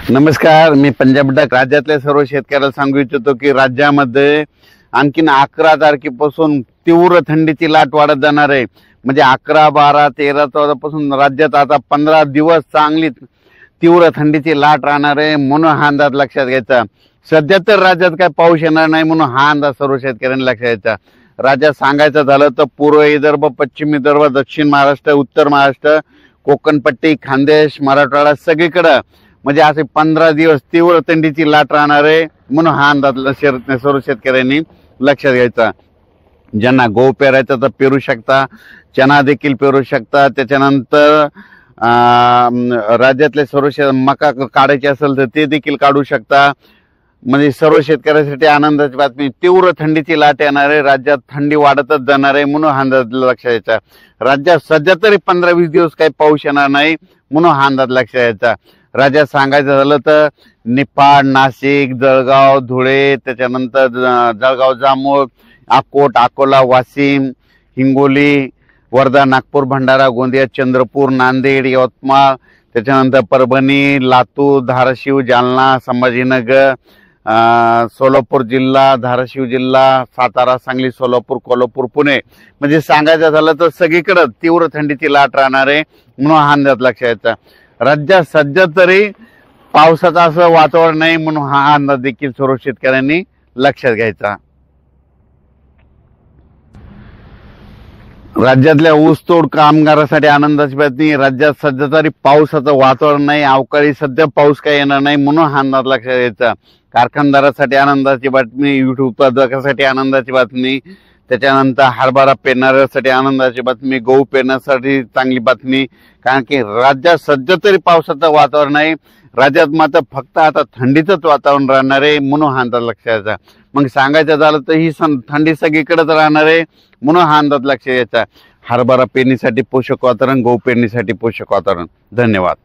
नमस्कार, मी पंजाब डक राज्यातल्या सर्व शेतकऱ्याला सांगू इच्छितो की राज्यामध्ये आणखीन 11 तारखेपासून तीव्र थंडीची लाट वाढत जाणार आहे। म्हणजे 11, 12, 13, 14 पासून राज्यात आता 15 दिवस चांगली तीव्र थंडीची लाट राहणार आहे, म्हणून हा अंदाज लक्षात घ्यायचा। सध्या तर राज्यात काय पाऊस येणार नाही, म्हणून हा अंदाज सर्व शेतकऱ्यांनी लक्षात घ्यायचा। राज्यात सांगायचं झालं तर पूर्व विदर्भ, पश्चिम विदर्भ, दक्षिण महाराष्ट्र, उत्तर महाराष्ट्र, कोकणपट्टी, खानदेश, मराठवाडा सगळीकडे म्हणजे असे 15 दिवस तीव्र थंडीची लाट राहणार आहे, म्हणून हा अंदाज सर्व शेतकऱ्यांनी लक्षात घ्यायचा। ज्यांना गहू पेरायचा तर पेरू शकता, चना देखील पेरू शकता। त्याच्यानंतर राज्यातले सर्व मका काढायचे असेल तर ते देखील काढू शकता। म्हणजे सर्व शेतकऱ्यांसाठी आनंदाची बातमी, तीव्र थंडीची लाट येणार आहे, राज्यात थंडी वाढतच जाणार आहे, म्हणून हा अंदाज लक्षात घ्यायचा। राज्यात सध्या तरी 15-20 दिवस काही पाऊस येणार नाही, म्हणून हा अंदाज लक्षात घ्यायचा। राज्यात सांगायचं झालं तर निफाड, नाशिक, जळगाव, धुळे, त्याच्यानंतर जळगाव, जामोद, अकोट, अकोला, वाशिम, हिंगोली, वर्धा, नागपूर, भंडारा, गोंदिया, चंद्रपूर, नांदेड, यवतमाळ, त्याच्यानंतर परभणी, लातूर, धाराशिव, जालना, संभाजीनगर, सोलापूर जिल्हा, धाराशिव जिल्हा, सातारा, सांगली, सोलापूर, कोल्हापूर, पुणे म्हणजे सांगायचं झालं तर सगळीकडे तीव्र थंडीची लाट राहणार आहे, म्हणून हा अंदाज लक्षात घ्यायचा। राज्यात सध्या तरी पावसाचं असं वातावरण नाही, म्हणून हा अंदाज देखील सर्व शेतकऱ्यांनी लक्षात घ्यायचा। राज्यातल्या ऊसतोड कामगारांसाठी आनंदाची बातमी, राज्यात सध्या तरी पावसाचं वातावरण नाही, अवकाळी सध्या पाऊस काही येणार नाही, म्हणून हा अंदाज लक्षात घ्यायचा। कारखानदारासाठी आनंदाची बातमी, ऊस उत्पादकासाठी आनंदाची बातमी, त्याच्यानंतर हरभरा पेरणाऱ्यासाठी आनंदाची बातमी, गहू पेरण्यासाठी चांगली बातमी। कारण की राज्यात सध्या तरी पावसाचं वातावरण आहे, राज्यात मात्र फक्त आता थंडीचंच वातावरण राहणार आहे, म्हणून हा अंदाज लक्षात घ्यायचा। मग सांगायचं झालं तर ही थंडी सगळीकडेच राहणार आहे, म्हणून हा अंदाज लक्षात घ्यायचा। हरभरा पेरणीसाठी पोषक वातावरण, गहू पेरणीसाठी पोषक वातावरण। धन्यवाद।